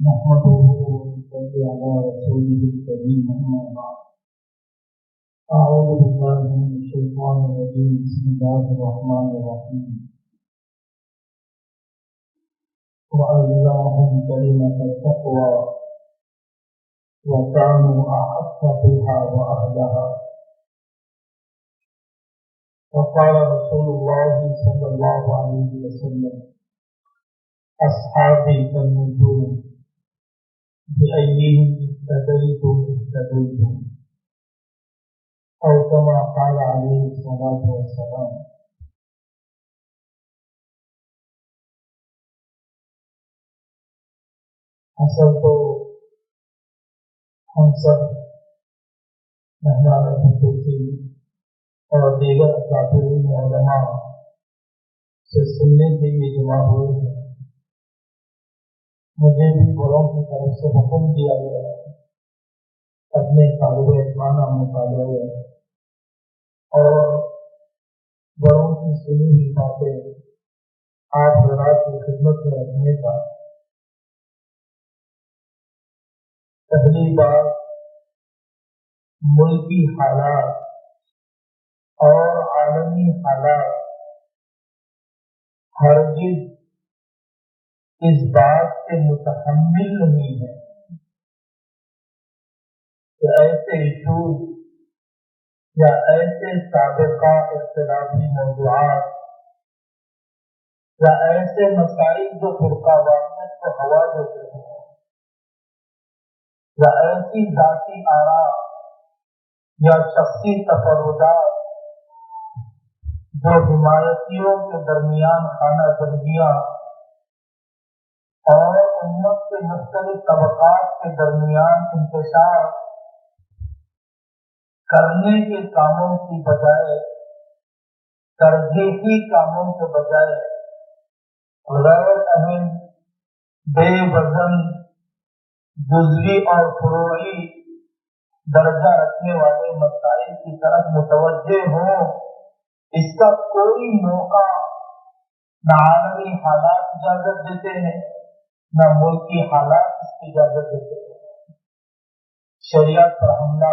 نحمده ونصلي على رسوله الكريم أما بعد. أعوذ بالله من الشيطان الرجيم. بسم الله الرحمن الرحيم. وألزمهم كلمة التقوى وكانوا أحق بها وأهلها. وقال رسول الله صلى الله عليه وسلم: أصحابي كالنجوم بأيهم اهتديتم اهتديتم، أو كما قال عليه الصلاة والسلام. اصل تو ہم سب مہمان خصوصی اور دیگر اکابرین علماء سے سننے کے لیے جمع ہوئے ہیں. مجھے بھی بڑوں کی طرف سے حکم دیا گیا ہے اپنے طالب علمانہ مطالعے اور بڑوں کی سنی ہوئی باتیں آپ حضرات کی خدمت میں رکھنے کا. پہلی بات، ملکی حالات اور عالمی حالات ہرگز اس بات کے متحمل نہیں ہے کہ ایسے ایشوز یا ایسے سابقہ اختلافی موضوعات یا ایسے مسائل جو فرقہ واریت کو ہوا دیتے ہیں یا ایسی ذاتی آراء یا شخصی تفردات جو حمایتیوں کے درمیان خانہ جنگیاں اور امت کے مختلف طبقات کے درمیان انتشار کرنے کے کاموں کی بجائے، ترجیحی کاموں کے بجائے غیر اہم، بے وزن، جزوی اور فروعی درجہ رکھنے والے مسائل کی طرف متوجہ ہوں، اس کا کوئی موقع نہ عالمی حالات اجازت دیتے ہیں نہ ملکی حالات اس کی اجازت دیتے ہیں. شریعت پر حملہ،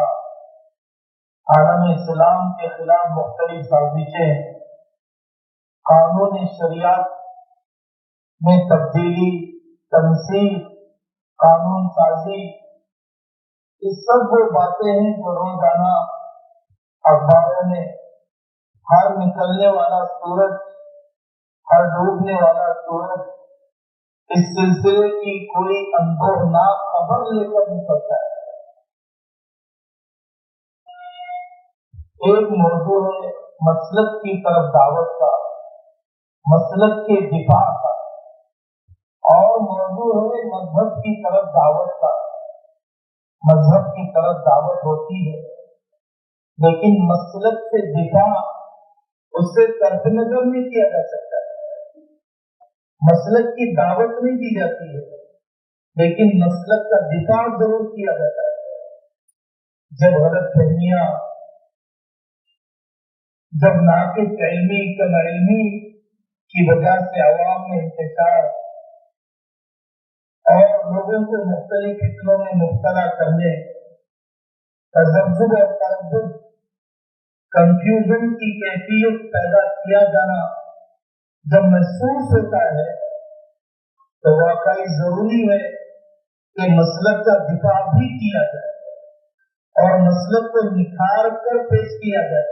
عالم اسلام کے خلاف مختلف سازشیں، قانون شریعت میں تبدیلی، تنسیخ، قانون سازی، یہ سب وہ باتیں ہیں جو روزانہ اخباروں میں ہر نکلنے والا سورج، ہر ڈوبنے والا سورج اس سلسلے کی کوئی اندوہناک خبر لے کر نکلتا ہے. ایک موضوع ہے مسلک کی طرف دعوت کا، مسلک کے دفاع کا، اور موضوع ہے مذہب کی طرف دعوت کا. مذہب کی طرف دعوت ہوتی ہے لیکن مسلک سے دفاع اس سے طرف نظر نہیں کیا جا سکتا. مسلک کی دعوت نہیں دی جاتی ہے لیکن مسلک کا دفاع ضرور کیا جاتا ہے. جب غلط فہمیاں، جب ناقص علمی کم علمی کی وجہ سے عوام میں انتشار اور لوگوں کو مختلف فتنوں میں مبتلا کرنے، تذبذب اور تردد، کنفیوژن کی کیفیت پیدا کیا جانا جب محسوس ہوتا ہے تو واقعی ضروری ہے کہ مسلک کا دفاع بھی کیا جائے اور مسلک کو نکھار کر پیش کیا جائے.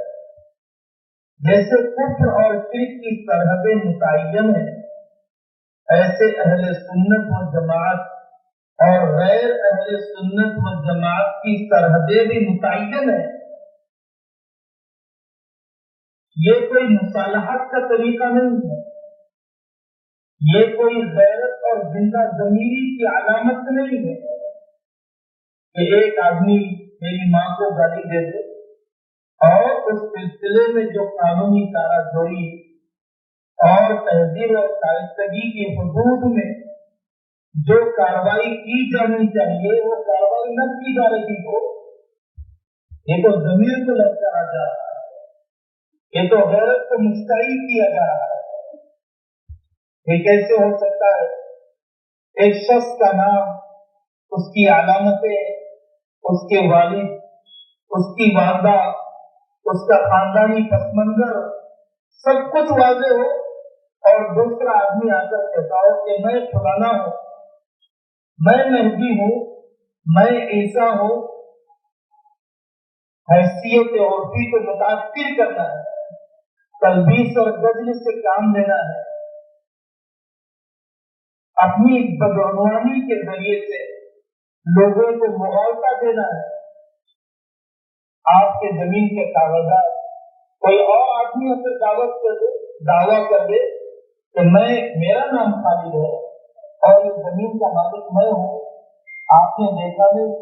جیسے کفر اور شرک کی سرحدیں متعین ہیں، ایسے اہل سنت و جماعت اور غیر اہل سنت و جماعت کی سرحدیں بھی متعین ہیں. یہ کوئی مصالحت کا طریقہ نہیں ہے، یہ کوئی غیرت اور زندہ ضمیری کی علامت نہیں ہے کہ ایک آدمی میری ماں کو گالی دے دے اور اس سلسلے میں جو قانونی چارہ جوئی اور تہذیب اور شائستگی کی حدود میں جو کارروائی کی جانی چاہیے وہ کارروائی نہ کی جا رہی ہو. یہ تو ضمیر کو للچایا جا رہا ہے، یہ تو غیرت کو مستعید کیا جا رہا ہے. یہ کیسے ہو سکتا ہے ایک شخص کا نام اس کی علامتیں، اس کے والد، اس کی والدہ، اس کا خاندانی پس منظر سب کچھ واضح ہو، اور دوسرا آدمی آ کر کہتا ہو کہ میں فلانا ہوں، میں مہدی ہوں، میں عیسیٰ ہوں، حیثیت عرفی کو متاثر کرنا ہے، تلبیس اور غزل سے کام لینا ہے، اپنی بدعنوانی کے ذریعے سے لوگوں کو مغالطہ دینا ہے۔ آپ کے زمین کے کاغذات کوئی اور آدمی اسے دعویٰ کر دے کہ میرا نام خالد ہے اور یہ زمین کا مالک میں ہوں، آپ نے دیکھا نہیں،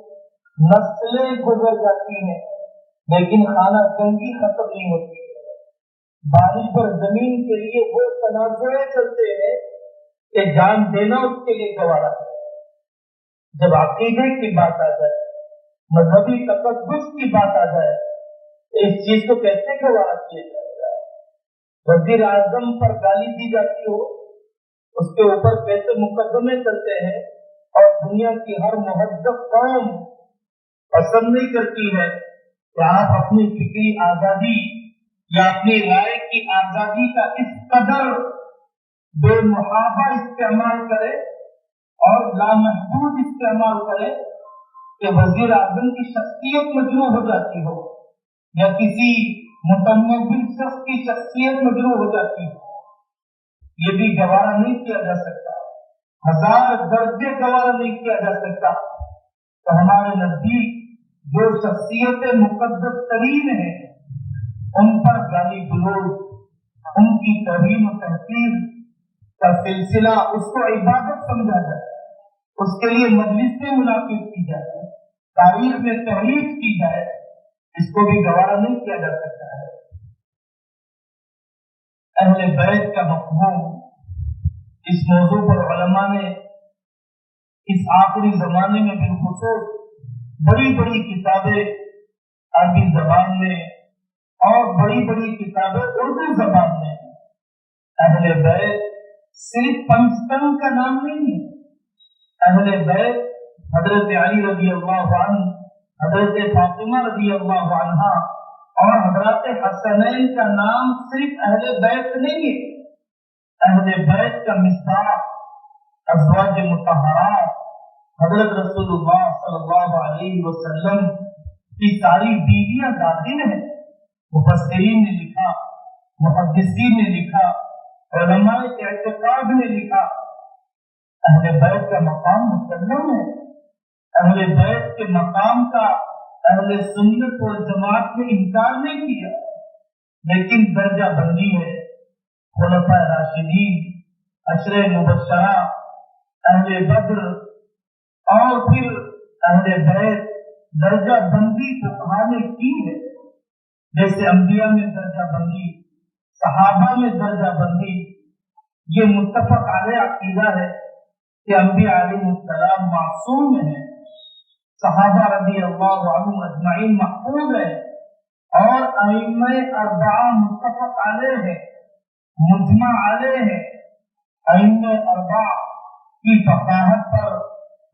نسلیں گزر جاتی ہیں لیکن خانہ جنگی ختم نہیں ہوتی، بارش پر زمین کے لیے وہ تنازعے چلتے ہیں کہ جان دینا اس کے لیے گوارا ہے۔ جب عقیدے کی بات آ جائے، مذہبی تقدس کی بات آ جائے، تو اس چیز کو کیسے گوارا کیا جائے گا؟ وزیر اعظم پر گالی دی جاتی ہو، اس کے اوپر کیسے مقدمے چلتے ہیں، اور دنیا کی ہر مہذب قوم پسند نہیں کرتی ہے کہ آپ اپنی فکری آزادی یا اپنی رائے کی آزادی کا اس قدر بے محابہ استعمال کرے اور لامحدود استعمال کرے کہ وزیر اعظم کی شخصیت مجروح ہو جاتی ہو یا کسی متنوع شخص کی شخصیت مجروح ہو جاتی ہو۔ یہ بھی گوارا نہیں کیا جا سکتا، ہزار درجے گوارا نہیں کیا جا سکتا۔ تو ہمارے نزدیک جو شخصیتیں مقدس ترین ہیں ان پر گالی گلوچ، ان کی توہین و تحقیر کا سلسلہ اس کو عبادت سمجھا جائے، اس کے لیے مجلسیں منعقد کی جائے، تاریخ میں تحریف کی جائے، اس کو بھی گوارا نہیں کیا جا سکتا ہے۔ اہل بیت کا مفہوم، اس موضوع پر علماء نے اس آخری زمانے میں بالخصوص بڑی بڑی کتابیں عربی زبان میں اور بڑی بڑی کتابیں اردو زبان میں۔ اہل بیت صرف پنجتن کا نام نہیں ہے، اہل بیت حضرت علی رضی اللہ عنہ، حضرت فاطمہ رضی اللہ عنہا اور حضرت حسنین کا نام صرف اہل بیت نہیں ہے۔ اہل بیت کا مصداق ازواج مطہرات حضرت رسول اللہ صلی اللہ علیہ وسلم کی ساری بیویاں داخل ہیں۔ مفسرین نے لکھا، محدثین نے لکھا، علماء اعتقاد نے لکھا، اہل بیت کا مقام مسلم ہے۔ اہل بیت کے مقام کا اہل سنت و جماعت نے انکار نہیں کیا، لیکن درجہ بندی ہے۔ خلفاء راشدین، عشرہ مبشرہ، اہل بدر اور پھر اہل بیت، درجہ بندی فقہا نے کی ہے، جیسے انبیاء میں درجہ بندی، صحابہ میں درجہ بندی۔ یہ متفق علیہ عقیدہ ہے کہ انبیاء علیہ السلام معصوم ہیں، صحابہ رضی اللہ عنہم اجمعین محفوظ ہیں، اور ائمہ اربعہ متفق علیہ ہیں، مجمع علیہ ہیں۔ ائمہ اربعہ کی فقاہت پر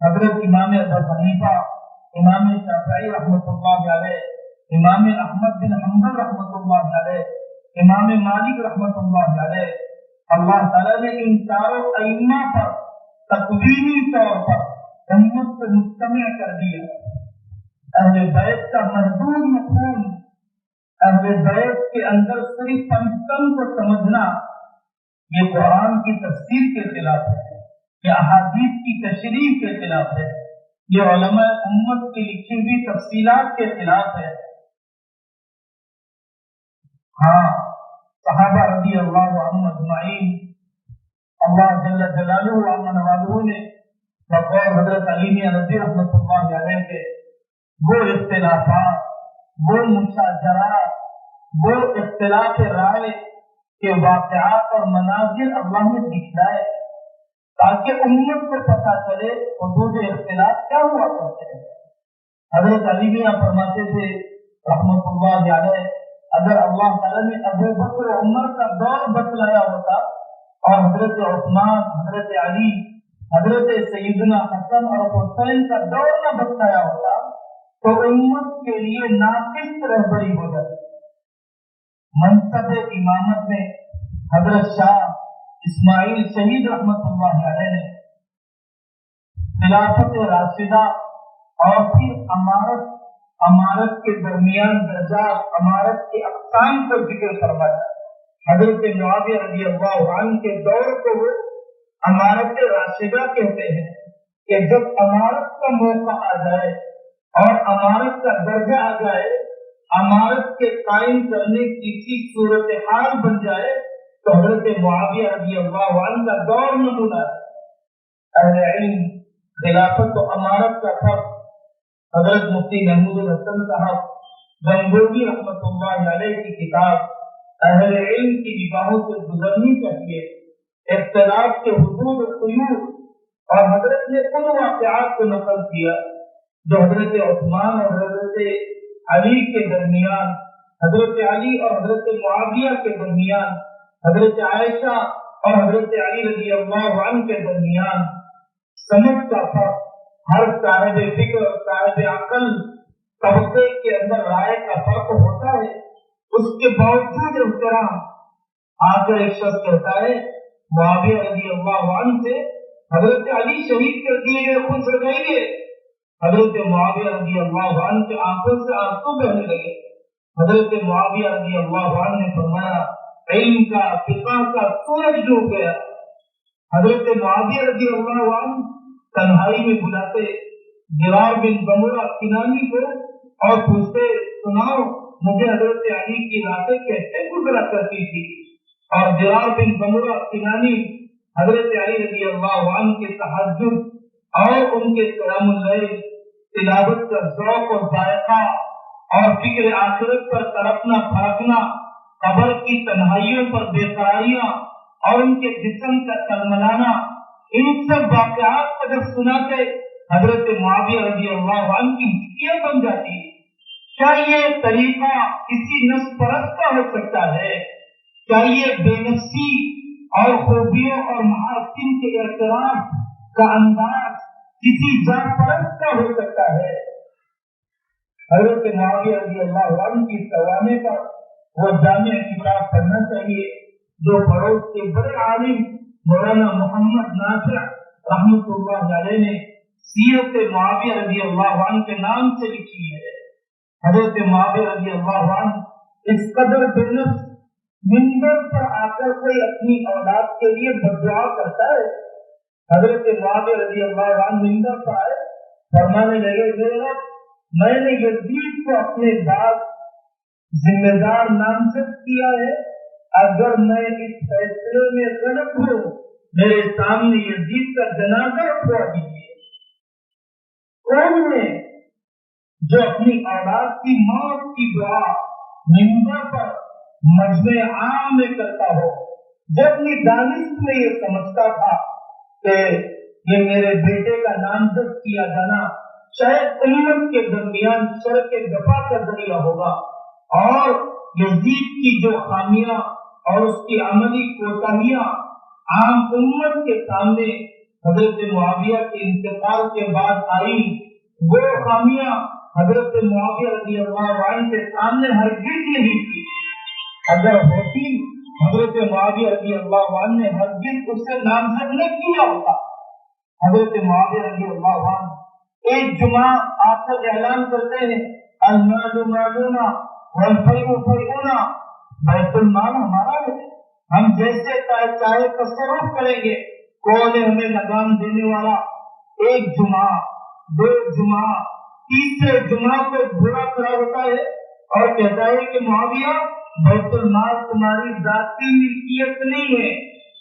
حضرت امام ابو حنیفہ، امام شافعی رحمۃ اللہ علیہ، امام احمد بن حنبل رحمۃ اللہ علیہ، امام مالک رحمۃ اللہ علیہ، اللہ تعالیٰ نے ان چاروں ائمہ پر تقویمی طور پر امت کو مجتمع کر دیا۔ اہل بیت کا محدود مفہوم، اہل بیت کے اندر صرف پنجتن کو سمجھنا، یہ قرآن کی تفسیر کے خلاف ہے، یہ احادیث کی تشریح کے خلاف ہے، یہ علماء امت کی لکھی ہوئی تفصیلات کے خلاف ہے۔ ہاں، صحابہ رضی اللہ عنہم اجمعین، اللہ جل جلالہ و نوالہ نے بقول حضرت علی میاں رضی رحمۃ اللہ علیہ کے وہ اختلافات، وہ مشاجرات، وہ اختلاف رائے کے واقعات اور مناظر اللہ نے دکھلائے تاکہ امت کو پتہ چلے حدود اختلاف کیا ہوا کرتے ہیں۔ حضرت علی میاں فرماتے تھے رحمۃ اللہ علیہ، اگر اللہ تعالیٰ نے ابو بکر و عمر کا دور بتلایا ہوتا اور حضرت عثمان، حضرت علی حضرت سیدنا حسن اور حسین کا دور نہ بتایا ہوتا تو امت کے لیے ناقص رہبری ہو جاتی۔ منصب امامت میں حضرت شاہ اسماعیل شہید رحمت اللہ علیہ نے خلافت راشدہ اور پھر امارت کے درمیان درجات، امارت کے اقسام کو ذکر فرمایا۔ حضرت معاویہ رضی اللہ عنہ کے دور کو وہ امارت راشدہ کہتے ہیں کہ جب امارت کا موقع آ جائے اور امارت کا درجہ آ جائے، امارت کے قائم کرنے کی کسی صورتحال بن جائے تو حضرت معاویہ رضی اللہ عنہ کا دور نمونہ ہے۔ اہل علم خلافت و امارت کا فرق حضرت مفتی محمود الحسن صاحب گنگوہی رحمۃ اللہ علیہ کی کتاب اہل علم کی نگاہوں سے گزرنی چاہیے۔ اختلاف کے حدود و قیود اور حضرت نے ان واقعات کو نقل کیا جو حضرت عثمان اور حضرت علی کے درمیان، حضرت علی اور حضرت معاویہ کے درمیان، حضرت عائشہ اور حضرت علی رضی اللہ عنہ کے درمیان سمجھ کا فرق، ہر صاحب فکر اور صاحب عقل طبقے کے اندر رائے کا فرق ہوتا ہے، اس کے باوجود احترام آ کر ایک شخص کہتا ہے معاویہ رضی اللہ عنہ سے حضرت علی شہید کر دیے گئے، خوش ہو جائیے۔ حضرت معاویہ رضی اللہ عنہ کے آنکھوں سے آنسو بہنے لگے۔ حضرت معاویہ رضی اللہ عنہ نے فرمایا علم کا فقہ کا سورج ڈوب گیا۔ حضرت معاویہ رضی اللہ عنہ تنہائی میں بلاتے ضرار بن بمرہ کنانی کو اور پوچھتے سناؤ مجھے حضرت علی کی راتیں کیسے گزرا کرتی تھی، اور ضرار بن بمرہ کنانی حضرت علی رضی اللہ عنہ کے تہجد اور ان کے قیام اللیل، تلاوت کا ذوق اور ذائقہ اور فکر آخرت پر تڑپنا پھڑکنا، قبر کی تنہائیوں پر بے قراریاں اور ان کے جسم کا تلملانا، ان سب واقعات کو جب سناتے حضرت معاویہ رضی اللہ عنہ کی مٹیاں بن جاتی۔ کیا یہ طریقہ کسی نفس پرست کا ہو سکتا ہے؟ کیا یہ بے نفسی اور خوبیوں اور محاسن کے اعتراف کا انداز کسی جان پرست کا ہو سکتا ہے؟ حضرت معاویہ رضی اللہ عنہ کی سوانے پر وہ جامع کتاب پڑھنا چاہیے جو پڑوس کے بڑے عالم مولانا محمد ناصر رحمۃ اللہ علیہ نے سیرت معاویہ رضی اللہ عنہ کے نام سے لکھی ہے۔ حضرت معاویہ رضی اللہ عنہ اس قدر بے نفس منبر پر آ کر کوئی اپنی اولاد کے لیے بددعا کرتا ہے۔ حضرت معاویہ رضی اللہ عنہ منبر پر آئے، فرمانے لگے میرے رب میں نے یزید کو اپنے بعد ذمہ دار نامزد کیا ہے، اگر میں اس فیصلے میں غلط ہوں میرے سامنے یزید کا جنازہ اٹھوا دیجیے۔ کون ہے جو اپنی اولاد کی موت کی دعا منبر پر مجمع عام میں کرتا ہو، جب اپنی دانش میں یہ سمجھتا تھا کہ یہ میرے بیٹے کا نامزد کیا جانا شاید امت کے درمیان شر کے دفاع کا ذریعہ ہوگا، اور یزید کی جو خامیاں اور اس کی عملی کوتاہیاں عام امت کے سامنے حضرت معاویہ کے انتقال کے بعد آئی، وہ خامیاں حضرت معاویہ رضی اللہ عنہ کے سامنے ہرگز نہیں تھی۔ اگر ہوتی حضرت معاویہ رضی اللہ عنہ نے ہرگز اس سے نامزد نہ کیا ہوتا۔ حضرت معاویہ رضی اللہ عنہ ایک جمعہ آ کر اعلان کرتے ہیں المال مالنا والفیء فیئنا، بیت المال ہمارا ہے، ہم جیسے چاہے تصرف کریں گے، کون ہے ہمیں لگام دینے والا؟ ایک جمعہ، دو جمعہ، تیسرے جمعہ کو برا کھڑا ہوتا ہے اور کہتا ہے کہ معاویہ بیت المال تمہاری ذاتی ملکیت نہیں ہے،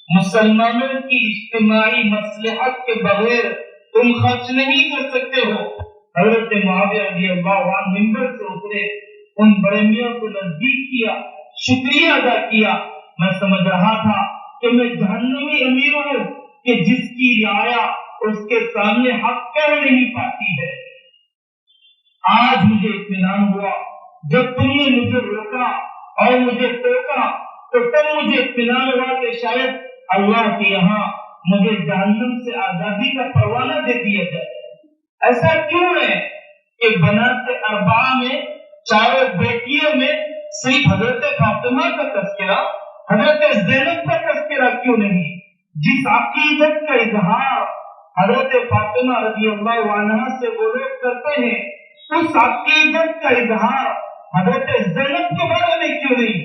مسلمانوں کی اجتماعی مصلحت کے بغیر تم خرچ نہیں کر سکتے ہو۔ حضرت معاویہ رضی اللہ عنہ منبر سے اترے، ان بڑے میاں کو نزدیک کیا، شکریہ ادا کیا۔ میں سمجھ رہا تھا کہ میں جہنمی امیر ہوں کہ جس کی رعایا اس کے سامنے حق کر نہیں پاتی ہے۔ آج مجھے اطمینان ہوا، جب تم نے مجھے روکا اور مجھے ٹوکا تو تب مجھے اطمینان ہوا کہ شاید اللہ کے یہاں مجھے جہنم سے آزادی کا پروانہ دے دیا جائے۔ ایسا کیوں ہے کہ بنات اربعہ میں چاروں بیٹیوں میں صرف حضرت فاطمہ کا تذکرہ، حضرت زینب کا تذکرہ کیوں نہیں؟ جس عقیدت کا اظہار حضرت فاطمہ رضی اللہ عنہا سے وہ لوگ کرتے ہیں، اس عقیدت کا اظہار حضرت زینب کے بارے میں کیوں نہیں؟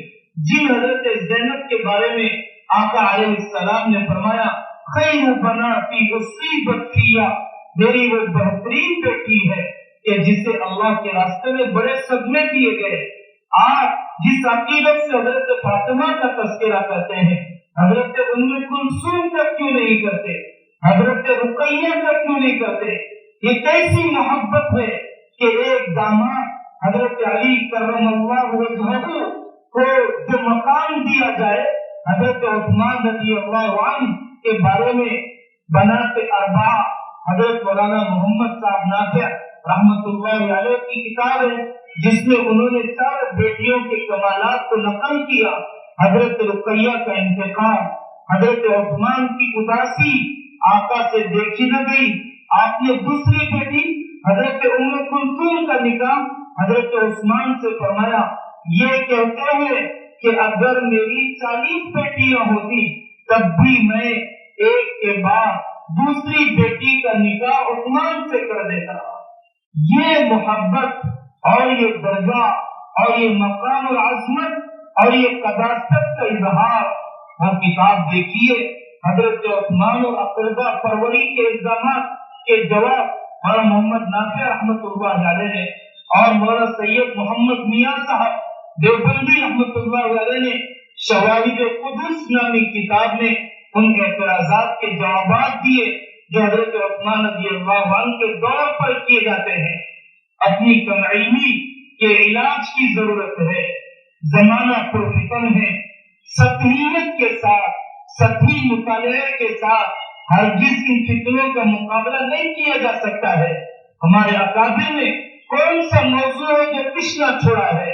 جن حضرت زینب کے بارے میں آقا علیہ السلام نے فرمایا خیر بناتی اصیبت فیہ، میری وہ بہترین بیٹی ہے کہ جسے اللہ کے راستے میں بڑے صدمے دیے گئے۔ آپ جس عقیدت سے حضرت فاطمہ کا تذکرہ کرتے ہیں، حضرت ام کلثوم کا کیوں نہیں کرتے؟ حضرت رقیہ کا کیوں نہیں کرتے؟ یہ کیسی محبت ہے کہ ایک داماد حضرت علی کرم اللہ وجہہ کو جو مقام دیا جائے، حضرت عثمان رضی اللہ عنہ کے بارے میں بنات اربعہ حضرت مولانا محمد صاحب نافع رحمت اللہ علیہ کی کتاب ہے، جس میں انہوں نے 4 بیٹیوں کے کمالات کو نقل کیا۔ حضرت رقیہ کا انتقال، حضرت عثمان کی اداسی آقا سے دیکھی نہ گئی، آپ نے دوسری بیٹی حضرت ام کلثوم کا نکاح حضرت عثمان سے فرمایا، یہ کہتے ہیں کہ اگر میری 40 بیٹیاں ہوتی تب بھی میں ایک کے بعد دوسری بیٹی کا نکاح عثمان سے کر دیتا۔ یہ محبت اور یہ درجہ اور یہ مقام اور عظمت اور یہ قداست کا اظہار، وہ کتاب دیکھیے حضرت عثمان اور اقربا پروری کے الزامات کے جواب مولانا محمد نافع رحمت اللہ علیہ نے اور مولانا سید محمد میاں صاحب دیوبندی رحمت اللہ علیہ نے شواہد قدس نامی کتاب میں ان اعتراضات کے جوابات دیے جو حضرت عثمان رضی اللہ عنہ کے دور پر کیے جاتے ہیں۔ اپنی کم علمی کے علاج کی ضرورت ہے۔ زمانہ پرفتن ہے، سطحیت کے ساتھ، سطحی مطالعے کے ساتھ ہرگز ان فتنوں کا مقابلہ نہیں کیا جا سکتا ہے۔ ہمارے اکابر نے کون سا موضوع ہے جو پچھلا چھوڑا ہے؟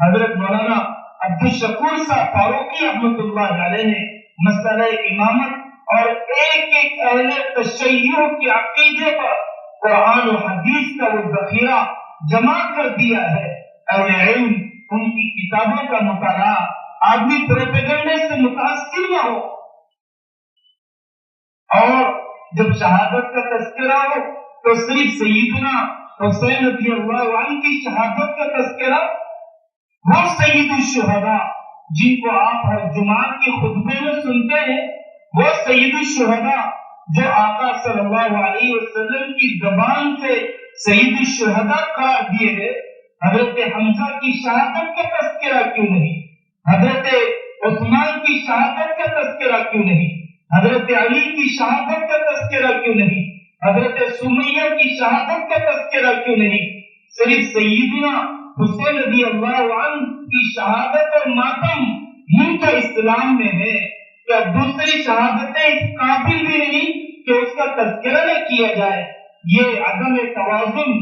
حضرت مولانا عبدالشکور صاحب فاروقی رحمت اللہ علیہ نے مسئلہ امامت اور ایک ایک اہل تشیع کے عقیدے پر قرآن و حدیث کا وہ ذخیرہ جمع کر دیا ہے۔ اہل علم ان کی کتابوں کا مطالعہ، آدمی پروپیگنڈے سے متاثر نہ ہو، اور جب شہادت کا تذکرہ ہو تو صرف سیدنا حسین رضی اللہ عنہ کی شہادت کا تذکرہ، وہ سید الشہداء جن کو آپ ہر جمعہ کے خطبے میں سنتے ہیں، وہ سید الشہداء جو آقا صلی اللہ علیہ وسلم کی زبان سے سید الشہداء قرار دیے گئے، حضرت حمزہ کی شہادت کا تذکرہ کیوں نہیں؟ حضرت عثمان کی شہادت کا تذکرہ کیوں نہیں؟ حضرت علی کی شہادت کا تذکرہ کیوں نہیں؟ حضرت سمیہ کی شہادت کا تذکرہ کیوں نہیں؟ صرف سیدنا حسین رضی اللہ عنہ کی شہادت اور ماتم ہی تو اسلام میں ہے، کیا دوسری شہادتیں اس قابل بھی نہیں کہ اس کا تذکرہ نہ کیا جائے؟ یہ عدم توازن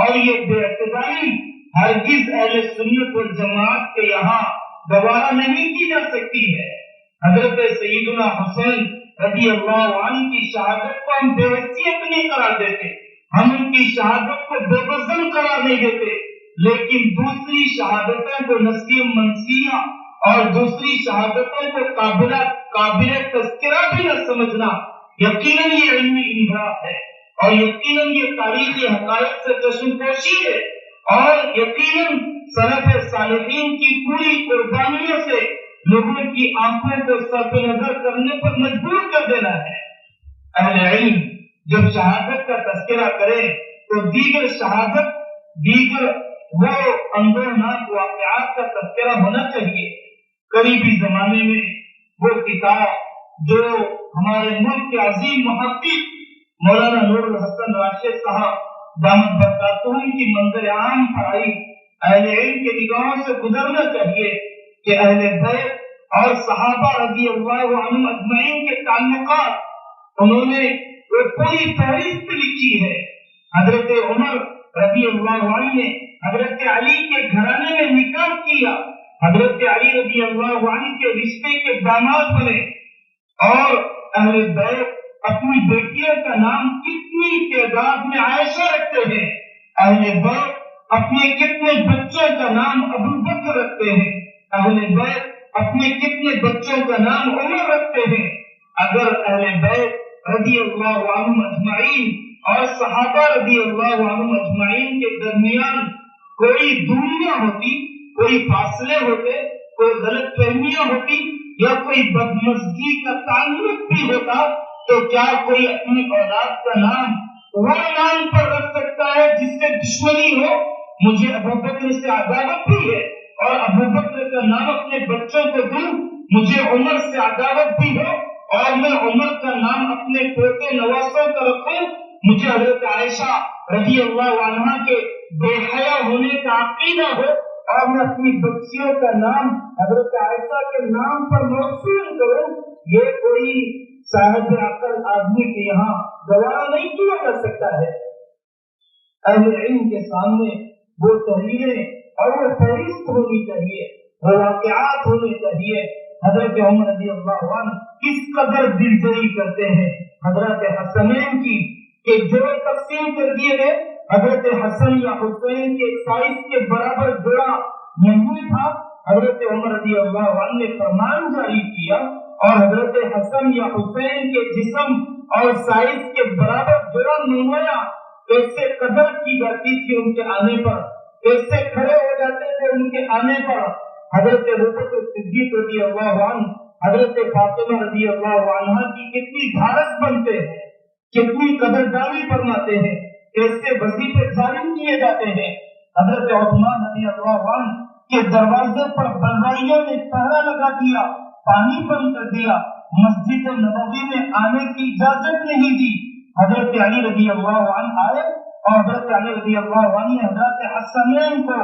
اور یہ بے اعتباری ہرگز اہل سنت والجماعت کے یہاں دوبارہ نہیں کی جا سکتی ہے۔ حضرت سیدنا حسین رضی اللہ عنہ کی شہادت کو ہم بے وصیت نہیں قرار دیتے، ہم ان کی شہادت کو بے وزن قرار نہیں دیتے، لیکن دوسری شہادتوں کو نسیہ منسیہ اور دوسری شہادتوں کو قابل تذکرہ بھی نہ سمجھنا یقیناً یہ علمی انحراف ہے، اور یقیناً یہ تاریخی حقائق سے چشم پوشی ہے، اور یقیناً سلف صالحین کی پوری قربانیوں سے لوگوں کی آنکھوں کو صرف نظر کرنے پر مجبور کر دینا ہے۔ اہل علم جب شہادت کا تذکرہ کرے تو دیگر شہادت، دیگر وہ اندروناک واقعات کا تذکرہ ہونا چاہیے۔ قریبی زمانے میں وہ کتاب جو ہمارے ملک کے عظیم محقق مولانا نور الحسن راشد صاحب دامت برکاتہم کی منظر عام پر آئی، اہل علم کے نگاہوں سے گزرنا چاہیے کہ اہل بیت اور صحابہ رضی اللہ عنہم اجمعین کے تعلقات انہوں نے وہ پوری فہرست لکھی ہے۔ حضرت عمر رضی اللہ عنہ نے حضرت علی کے گھرانے میں نکاح کیا، حضرت علی رضی اللہ عنہ کے رشتے کے داماد بنے، اور اہل بیت اپنی بیٹیوں کا نام کتنی تعداد میں عائشہ رکھتے ہیں، اہل بیت اپنے کتنے بچوں کا نام ابو بکر رکھتے ہیں، اہل بیت اپنے کتنے بچوں کا نام عمر رکھتے ہیں۔ اگر اہل بیت رضی اللہ عنہم اجمعین اور صحابہ رضی اللہ عنہم اجمعین کے درمیان کوئی دوریاں ہوتی، کوئی فاصلے ہوتے، کوئی غلط فہمیاں ہوتی یا کوئی بدمزگی کا تعلق بھی ہوتا، تو کیا کوئی اپنی اولاد کا نام وہ نام پر رکھ سکتا ہے جس سے دشمنی ہو؟ مجھے ابو بکر سے عداوت بھی ہے اور ابو بکر کا نام اپنے بچوں کو دوں، مجھے عمر سے عداوت بھی ہو اور میں عمر کا نام اپنے پوتے نواسوں کا رکھوں، مجھے حضرت عائشہ رضی اللہ عنہا کے بے حیا ہونے کا عقیدہ ہو اور میں اپنی بچیوں کا نام حضرت عائشہ کے نام پر موصول کروں، یہ کوئی صاحب عقل آدمی کے یہاں گوارا نہیں کیا جا سکتا ہے۔ اہل علم کے سامنے وہ تحریریں اور وہ فہرست ہونی چاہیے، وہ واقعات ہونے چاہیے۔ حضرت عمر رضی اللہ عنہ کس قدر دلجوئی کرتے ہیں حضرت حسنین کی کہ جو تقسیم کر دیے گئے، حضرت حسن یا حسین کے سائز کے برابر جوڑا نہیں تھا، حضرت عمر رضی اللہ عنہ نے فرمان جاری کیا اور حضرت حسن یا حسین کے جسم اور سائز کے برابر جوڑا نمایا، کیسے قدر کی جاتی تھی ان کے آنے پر، کیسے کھڑے ہو جاتے تھے ان کے آنے پر۔ حضرت ابوبکر صدیق رضی اللہ عنہ حضرت فاطمہ رضی اللہ عنہا کی کتنی بھارت بنتے ہیں، کتنی قدردانی فرماتے ہیں، کیسے وظیفے جاری کیے جاتے ہیں۔ حضرت عثمان رضی اللہ عنہ کے دروازے پر بلوائیوں نے پہرا لگا دیا، پانی بند کر دیا، مسجد نبوی میں آنے کی اجازت نہیں دی۔ حضرت علی رضی اللہ عنہ آئے اور حضرت علی رضی اللہ عنہ نے حضرت حسنین کو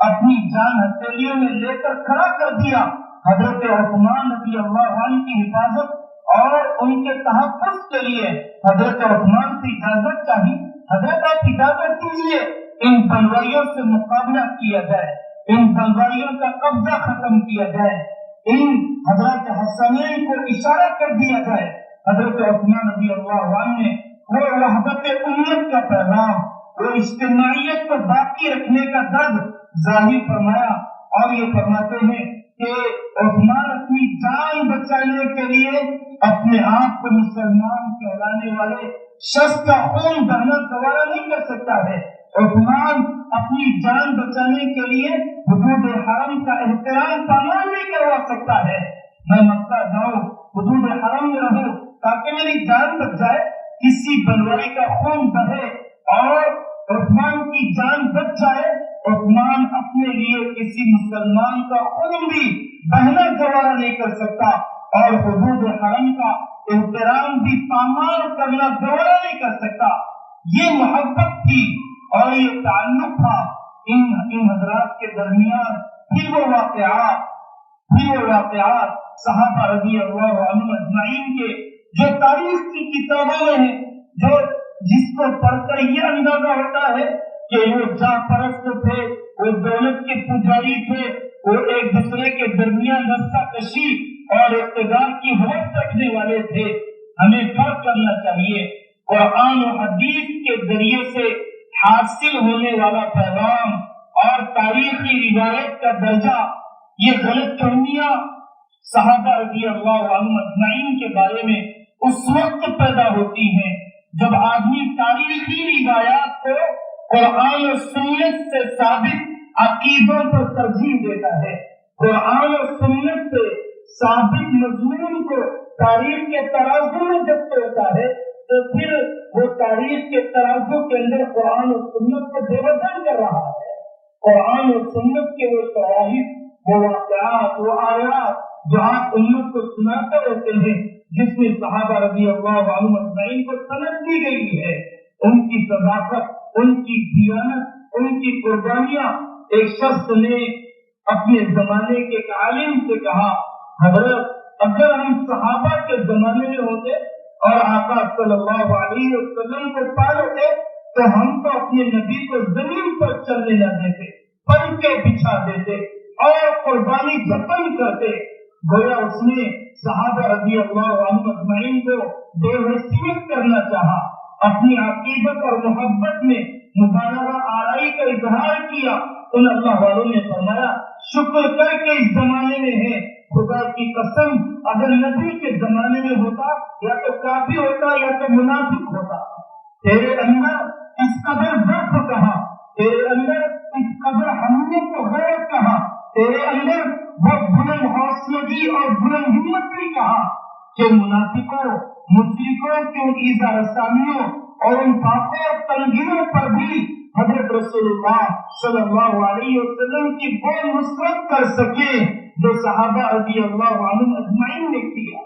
اپنی جان ہتھیلیوں میں لے کر کھڑا کر دیا۔ حضرت عثمان رضی اللہ عنہ کی حفاظت اور ان کے تحفظ کے لیے حضرت عثمان سے اجازت چاہی، حضرت آپ اجازت دیجیے ان بلوائیوں سے مقابلہ کیا جائے، ان بلوائیوں کا قبضہ ختم کیا جائے، ان حضرت حسنین کو اشارہ کر دیا جائے۔ حضرت عثمان رضی اللہ عنہ نے وہ وحدت امت کا پیغام، وہ اجتماعیت کو باقی رکھنے کا درد ظاہر فرمایا اور یہ فرماتے ہیں کہ عثمان اپنی جان بچانے کے لیے اپنے آپ کو مسلمان کہلانے والے شخص کا خون بہنا گوارا نہیں کر سکتا ہے۔ عثمان اپنی جان بچانے کے لیے حدود حرم کا احترام پامال نہیں کروا سکتا ہے۔ میں مکہ جاؤں، حدود حرم میں رہوں تاکہ میری جان بچ جائے، کسی بلوائی کا خون بہے اور عثمان کی جان بچ جائے، عثمان اپنے لیے کسی مسلمان کا خون بھی بہنا گوارا نہیں کر سکتا اور حدود حرم کا احترام بھی پامال کرنا گوارا نہیں کر سکتا۔ یہ محبت تھی اور یہ تعلق تھا ان حضرات کے درمیان۔ پھر وہ واقعات صحابہ رضی اللہ عنہم اجمعین کے جو تاریخ کی کتابوں میں ہیں، جو جس کو پڑھ کر یہ اندازہ ہوتا ہے کہ وہ جاں پرست تھے، وہ دولت کے پجاری تھے، وہ ایک دوسرے کے درمیان رستہ کشی اور اقتدار کی ہوس رکھنے والے تھے۔ ہمیں فرق کرنا چاہیے قرآن و حدیث کے ذریعے سے حاصل ہونے والا پیغام اور تاریخی روایت کا درجہ۔ یہ غلط فہمیاں صحابہ رضی اللہ عنہم اجمعین کے بارے میں اس وقت پیدا ہوتی ہیں جب آدمی تاریخی روایات کو قرآن و سنت سے ثابت عقیدوں پر ترجیح دیتا ہے۔ قرآن و سنت سے ثابت مضمون کو تاریخ کے ترازو میں جب توڑتا ہے تو پھر وہ تاریخ کے ترازو کے اندر قرآن و سنت کو بے وزن کر رہا ہے۔ قرآن و سنت کے وہ شواہد، وہ واقعات، وہ آیات جو آپ امت کو سناتے رہتے ہیں، جس میں صحابہ رضی اللہ عنہم اجمعین کو سند دی گئی ہے، ان کی صداقت، ان کی دیانت، ان کی قربانیاں۔ ایک شخص نے اپنے زمانے کے ایک عالم سے کہا، حضرت اگر ہم صحابہ کے زمانے میں ہوتے اور آقا صلی اللہ علیہ وسلم کو پا لیتے تو ہم تو اپنے نبی کو زمین پر چلنے نہ دیتے، پنکھے بچھا دیتے اور قربانی دفن کرتے، گویا اس نے صحابہ رضی اللہ عنہم اجمعین کو بے حیثیت کرنا چاہا، اپنی عقیدت اور محبت میں مبالغہ آرائی کا اظہار کیا۔ ان اللہ والوں نے فرمایا شکر کر کے اس زمانے میں ہے، خدا کی قسم اگر نبی کے زمانے میں ہوتا یا تو کافر ہوتا یا تو منافق ہوتا۔ تیرے اندر اس قدر ضعف کہا، تیرے اندر اس قدر حمیت و غیرت کہا، تیرے اندر وہ بلند حوصلگی اور بلند ہمت بھی کہا کہ منافقوں مشرکوں کی ان ایذا رسانیوں اور ان پاپوں اور تنگیوں پر بھی حضرت رسول اللہ صلی اللہ علیہ وسلم کی وہ نصرت کر سکے جو صحابہ رضی اللہ عنہم اجمعین نے کیا۔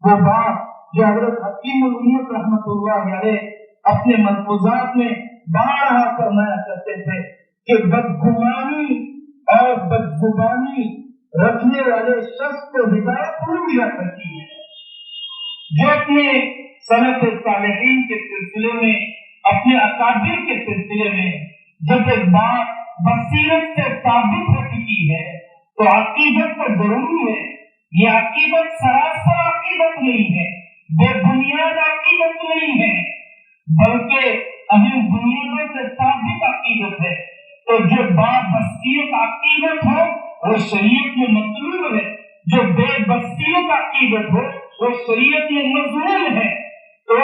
وہ بات جو حضرت حکیم الامت رحمۃ اللہ علیہ اپنے ملفوظات میں بارہا فرمایا کرتے تھے کہ بدگمانی اور بدزبانی رکھنے والے شخص کو ہدایت نہیں ملا کرتی ہے۔ جو اپنے سلف صالحین کے سلسلے میں، اپنے اکابر کے سلسلے میں جب ایک بات بصیرت سے ثابت ہو چکی ہے تو عقیدت تو ضروری ہے۔ یہ عقیدت سراسر عقیدت نہیں ہے، بے بنیاد عقیدت نہیں ہے، بلکہ اہم بنیادوں سے ثابت عقیدت ہے۔ تو جو بصیرت عقیدت ہو وہ شریعت میں مطلوب ہے، جو بے بصیرت عقیدت ہو وہ شریعت میں مذموم ہے۔ تو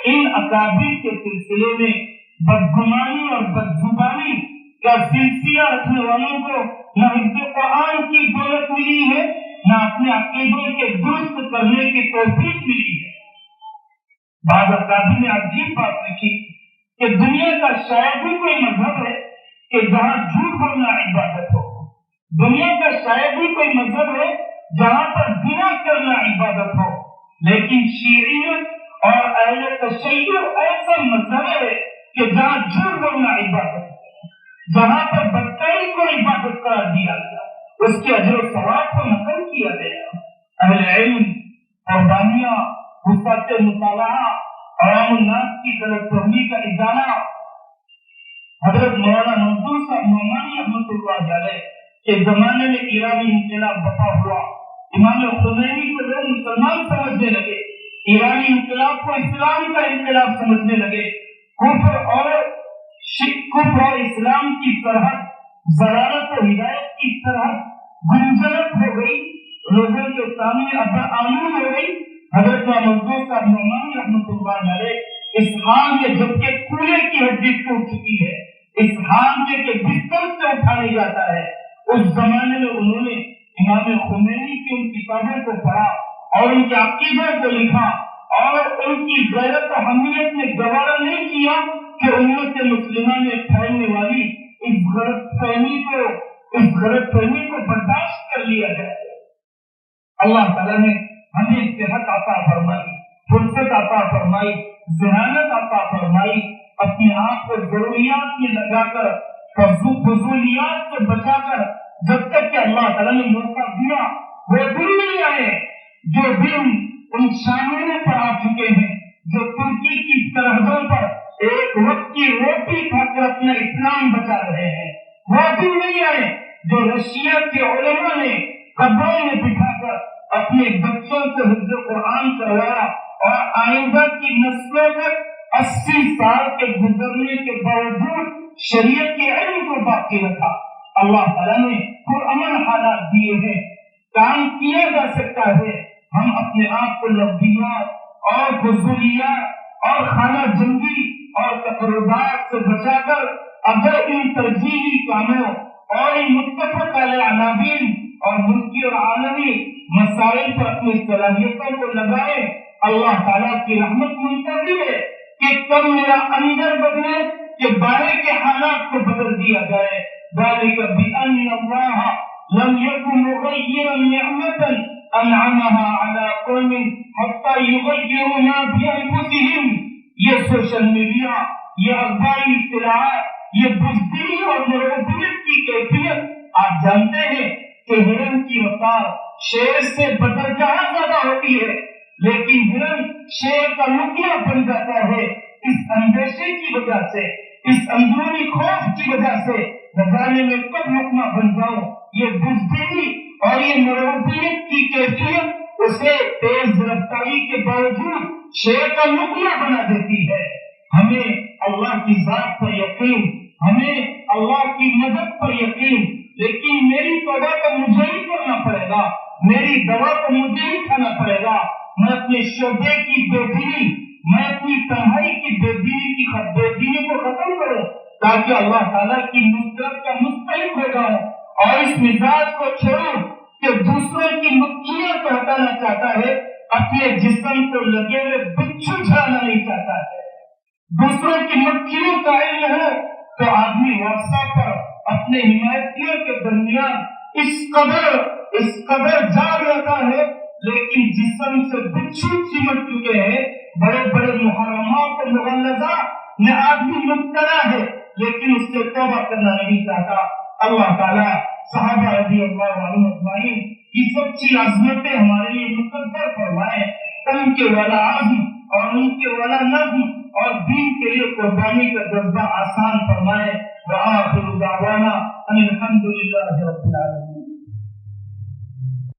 ان اکابر کے سلسلے میں بدگمانی اور بدزبانی کا سلسلہ رکھنے والوں کو نہ حفظ قرآن کی دولت ملی ہے، نہ اپنے عقیدوں کے درست کرنے کی توفیق ملی ہے۔ بعض اکابر نے عجیب بات لکھی کہ دنیا کا شاید ہی کوئی مذہب ہے کہ جہاں جھوٹ بولنا عبادت ہو، دنیا کا شاید ہی کوئی مذہب ہے جہاں پر زنا کرنا عبادت ہو، لیکن شیعیت اور اہل تشیع ایسا مذہب ہے کہ جہاں جھوٹ بولنا عبادت ہے، جہاں پر بدکاری کو عبادت قرار دیا گیا، اس کے اجر و ثواب کو نقل کیا گیا۔ اہل علم قربانیاں، وسعت مطالعہ، عوام الناس کی غلط فہمی کا ازالہ۔ حضرت مولانا منصور صاحب نعمانی رحمۃ اللہ علیہ کے زمانے میں ایرانی انقلاب برپا ہوا، امام خمینی کو لوگ مسلمان سمجھنے لگے، ایرانی انقلاب کو اسلام کا انقلاب سمجھنے لگے، کفر اور اسلام کی سرحد، ضلالت و ہدایت کی سرحد گنجلت ہو گئی، لوگوں کے سامنے آمون ہو گئی۔ حضرت منصور صاحب نعمانی رحمۃ اللہ علیہ اس حال میں جبکہ کولے کی ہڈی ٹوٹ چکی ہے، اس حال میں کہ بستر سے اٹھا نہیں جاتا ہے، اس زمانے میں انہوں نے امام خمینی کی ان کتابوں کو پڑھا اور ان کے عقیدوں کو لکھا، اور ان کی غیرت و حمیت نے گوارا نہیں کیا کہ امت مسلمہ میں پھیلنے والی اس غلط فہمی کو برداشت کر لیا جائے۔ اللہ تعالیٰ نے ہمیں صحت عطا فرمائی، فرصت عطا فرمائی، ذہانت عطا فرمائی، اپنے آپ کو ضروریات میں لگا کر، فضولیات سے بچا کر، جب تک کہ اللہ تعالیٰ نے موقع دیا وہ دن نہیں آئے جو دن ان شاملوں پر آ چکے ہیں، جو ترکی کی سرحدوں پر ایک وقت کی روٹی کھا کر اپنا اسلام بچا رہے ہیں، وہ دن نہیں آئے جو رشیا کے علماء نے قبروں میں بٹھا کر اپنے بچوں سے حفظ قرآن کروایا اور آئندہ کی نسلوں تک 80 سال کے گزرنے کے باوجود شریعت کے علم کو باقی رکھا۔ اللہ تعالیٰ نے پرامن حالات دیے ہیں، کام کیا جا سکتا ہے۔ ہم اپنے آپ کو لفظیات اور فضولیات اور خانہ جنگی اور تقربات سے بچا کر اگر ان ترجیحی کاموں اور ان متفق علیہ عناوین اور ملکی اور عالمی مسائل پر اپنی صلاحیتوں کو لگائے، اللہ تعالیٰ کی رحمت منتظر ہے کہ کب میرا اندر بدلے کہ باہر کے حالات کو بدل دیا جائے۔ ذلك بأن الله لم يكن مغيرا نعمة أنعمها على قوم حتى يغيروا ما بأنفسهم۔ یہ سوشل میڈیا، یہ اخباری اطلاعات، یہ بزدلی اور مروبیت کی کیفیت، آپ جانتے ہیں کہ ہرن کی رفتار شیر سے بدرجہ زیادہ ہوتی ہے، لیکن ہرن شیر کا نکلا بن جاتا ہے اس اندیشے کی وجہ سے، اس اندرونی خوف کی وجہ سے، نہ جانے میں کب لقمہ بن جاؤں۔ یہ بزدلی اور یہ مربوبیت کی کیفیت اسے تیز رفتاری کے باوجود شے کا نقلہ بنا دیتی ہے۔ ہمیں اللہ کی ذات پر یقین، ہمیں اللہ کی مدد پر یقین، لیکن میری توبہ تو مجھے ہی کرنا پڑے گا، میری دوا تو مجھے ہی کھانا پڑے گا۔ میں اپنے شعبے کی بے دینی، میں اپنی تنہائی کی بے دینی کو ختم کروں تاکہ اللہ تعالیٰ کی نصرت کا مستحق ہو جاؤں، اور اس مزاج کو چھوڑوں کہ دوسروں کی مکھیاں کو ہٹانا چاہتا ہے، اپنے جسم کو لگے ہوئے بچھو جھاڑنا نہیں چاہتا ہے۔ دوسروں کی مکھیوں کا علم ہے تو آدمی واٹس ایپ پر اپنے حمایتیوں کے درمیان اس قدر جاگ رہتا ہے، لیکن جسم سے بچھو چمٹ چکے ہیں۔ بڑے بڑے محرمات و مغلظات میں آدمی مبتلا ہے، لیکن اس سے توبہ کرنا نہیں چاہتا۔ اللہ تعالیٰ صحابہ رضی اللہ عنہم اجمعین کی سچی عظمتیں ہمارے لیے مقدر فرمائے، ان کے والا عزم اور ان کے والا نظم اور دین کے لیے قربانی کا جذبہ آسان فرمائے۔ وآخر دعوانا ان الحمد للہ